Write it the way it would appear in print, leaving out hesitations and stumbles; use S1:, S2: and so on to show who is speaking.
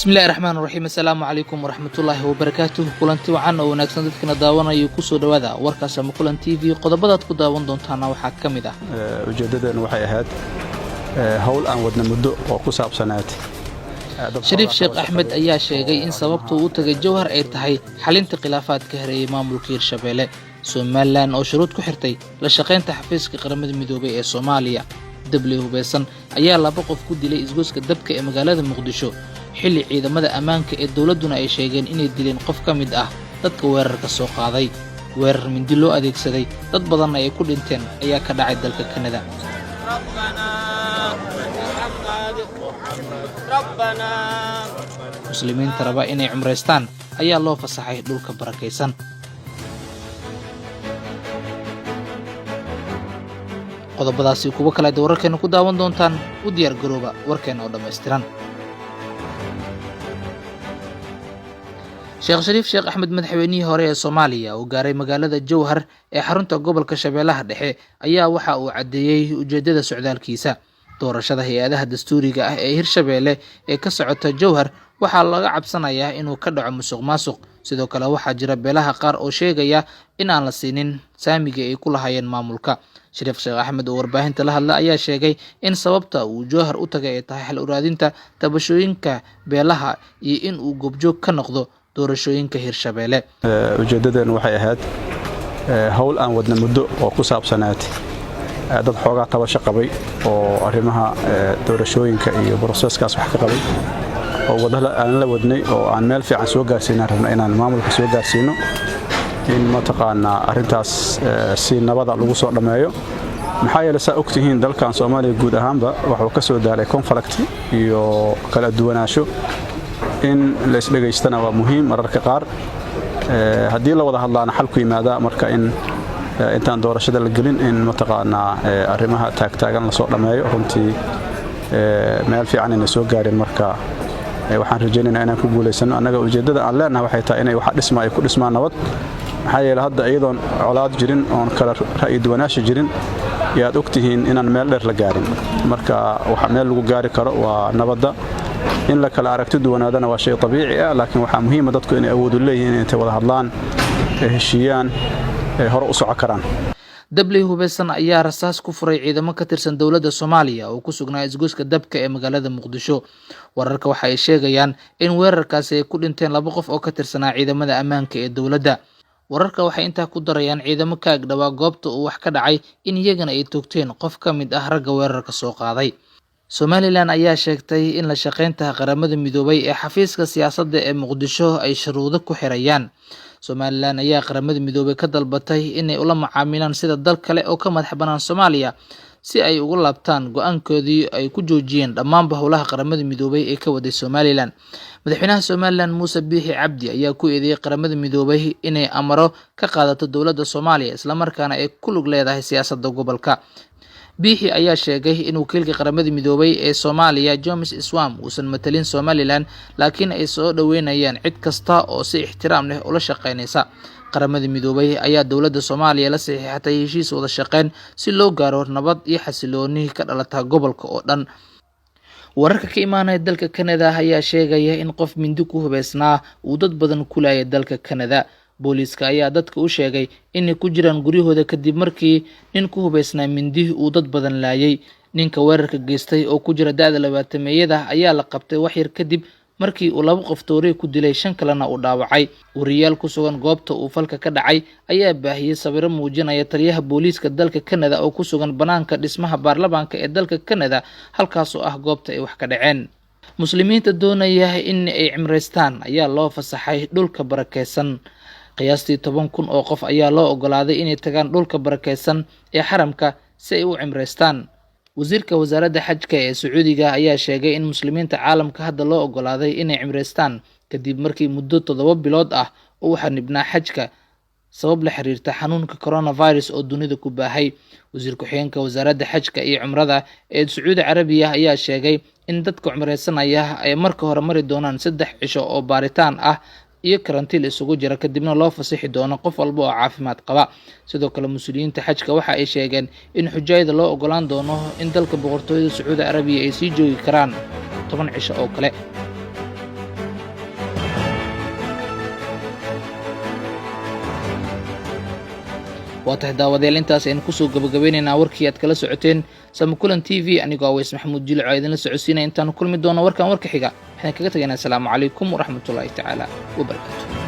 S1: بسم الله الرحمن الرحيم. السلام عليكم ورحمة الله وبركاته. كلنتي وعنا وناكسن dadkana daawanaya ku soo dhawaada warkaas ama kulan TV qodobadaad ku daawan doontaan waxa kamid ah
S2: ujeedadan waxay ahayd hawl aan wadna muddo oo ku saabsanayd
S1: Shariif Sheekh Ahmed ayaa sheegay in sababtu uu tagay Jowhar ay tahay xalinta khilaafaadka hareeyay maamulka Hirshabelle Somaliland oo shuruud ku xirtay la shaqeynta xafiiska qaramada midoobay ee Soomaaliya dabli hubaysan ayaa laba qof ku dilay isgoyska dabka ee magaalada Muqdisho xilli ciidamada ammaanka ee dawladuna ay sheegeen inay dileen qof ka mid ah dadka weerarka soo qaaday weerar mindi loo adeegsaday dad badan ay ku dhinteen ayaa ka dhacay dalka Canada muslimiinta raba inay cumreystaan ayaa loo fasaxay dhulka barakeysan qodobadaasi kuwa kale wararkeena ku daawan doontaan u diyaar garooba warkeena oo dhameystiran Shariif Sheekh Ahmed madaxweynihii hore ee Soomaaliya oo gaaray magaalada Jowhar ee xarunta gobolka Shabeellaha Dhexe ayaa waxa uu cadeeyay ujeedada socdaalkiisa doorashada hay'adaha dastuuriga ah ee Hirshabelle ee ka socota Jowhar waxaa laga cabsanayaa inuu ka dhaco musuqmaasuq sidoo kale waxaa jira beelaha qaar oo sheegaya in aan la siinin saamiga ay ku lahaayeen maamulka Shariif Sheekh Ahmed oo warbaahinta la hadla ayaa sheegay in sababta uu Jowhar u tagay ay tahay xal u raadinta tabashooyinka beelaha iyo in uu goobjoog ka noqdo doorashooyinka Hirshabelle
S2: ujeedadan waxay ahayd hawl aan wadna muddo oo ku saabsanayd dad xoogaa tabasho qabay oo arrimaha doorashooyinka iyo processkaas wax ka qabay oo wadada aan la wadnay oo aan meel fiican soo gaarsiinay rabna inaan maamulka soo gaarsiino in mataqaana arintaas si nabada lagu soo dhameeyo maxaa yeelay saa ogtihiin dalkan Soomaaliya guud ahaanba waxa uu ka soo daalay conflict iyo kala duwanaansho in la isdhageystana waa muhiim mararka qaar hadii la wada hadlaana xal ku yimaada marka in intaan doorashada la gelin in mataqaana arrimaha taagtaagan la soo dhameeyo runtii meel fiican in soo gaarin marka waxaan rajaynaynaa inaan ku guuleysano anaga ujeedada aan leenahay waxay tahay inay wax dhisma ay ku dhismaan nabad maxaa yeelay hadda iyadoon colaad jirin oon kala ra'yi duwanaansho jirin yaad ogtihiin inaan meel dheer la gaarin marka waxa meel lagu gaari karo waa nabadda in la kala aragti duwanaadana waa shay dabiici ah laakiin waxa muhiim ah dadku inay awood u leeyihiin inay wada hadlaan heshiiyaan hore u socon karaan
S1: dabli hubaysan ayaa rasaas ku furay ciidamo ka tirsan dawladda Soomaaliya oo ku sugnaa isgoyska dabka ee magaalada Muqdisho wararka waxa ay sheegayaan in weerarkaasi ay ku dhinteen laba qof oo ka tirsanaa ciidamada ammaanka ee dawladda wararka waxay intaa ku darayaan ciidamo ka ag dhawaa goobta uu wax ka dhacay in iyagana ay toogteen qof ka mid ah ragga weerarka soo qaaday Somaliland ayaa sheegtay in la shaqeynta qaramada midoobay ee xafiiska siyaasadda ee Muqdisho ay shuruudo ku xirayaan Somaliland ayaa qaramada midoobay ka dalbatay inay ula macaamilaan sida dal kale oo ka madax banaan Soomaaliya si ay ugu laabtaan go'aankoodii ay ku joojiyeen dhammaan howlaha qaramada midoobay ee ka waday Somaliland madaxweynaha Somaliland Muuse Biixi Cabdi ayaa ku eedeeyay qaramada midoobay inay amaro ka qaadato dawladda Soomaaliya isla markaana ay ku lug leedahay siyaasadda gobolka Biixi ayaa sheegay in wakiilka qaramada midoobay ee Soomaaliya James Iswam uusan matalin Somaliland laakiin ay soo dhaweynayaan cid kasta oo si ixtiraam leh ula shaqeynaysa qaramada midoobay ayaa dawladda Soomaaliya la saxiixatay heshiis wada shaqeyn si loo gaaro nabad iyo xasilooni ka dhalata gobolka oo dhan wararka ka imaanaya dalka Canada ayaa sheegaya in qof mindi ku hubaysnaa uu dad badan ku laayay dalka Canada booliiska ayaa dadka u sheegay inay ku jiraan guryahooda kadib markii nin ku hubaysnaa mindi uu dad badan laayay ninka weerarka geystay oo ku jira da'da 20-meeyada ayaa la qabtay wax yar kadib markii uu laba qof toore ku dilay shan kalena uu dhaawacay wariyaal ku sugan goobta uu falka ka dhacay ayaa baahiyay sawiro muujinaya taliyaha booliiska dalka Canada oo ku sugan banaanka dhismaha baarlamaanka ee dalka Canada halkaas oo ah goobta ay wax ka dhaceen muslimiinta doonaya in ay cimreystaan ayaa loo fasaxay dhulka barakeysan qiyaastii 10,000 oo qof ayaa loo ogolaaday inay tagaan dhulka barakeysan ee xaramka si ay u cimreystaan wasiirka wasaaradda xajka ee Sacuudiga ayaa sheegay in muslimiinta caalamka hadda loo ogolaaday inay cimreystaan kadib markii muddo 7 bilood ah uu xanibnaa xajka sabab la xiriirta xanuunka coronavirus oo dunida ku baahay wasiir ku-xigeenka wasaaradda xajka iyo cumrada ee Sacuudi Carabiya ayaa sheegay in dadka cimreysanaya ay marka hore mari doonaan 3 cisho oo baaritaan ah iyo karantiil isugu jira kadibna loo fasaxi doono qof walba oo caafimaad qaba sidoo kale mas'uuliyiinta xajka waxa ay sheegeen in xujayada loo ogolaan doono in dalka boqortooyada Sacuudi Carabiya ay sii joogi karaan 10 cisho oo kale waa tahay daawadayaal intaas aynu kusoo gabagabaynaynaa warkii aad kala socoteen Samakulan TV anigoo Aweys Maxamuud Jilic oo idinla socodsiinaya intaan kulmi doono warkan warka xiga waxaan kaga tagaynaa asalaamu calaykum waraxmatullaahi tacaala wabarakaatuh.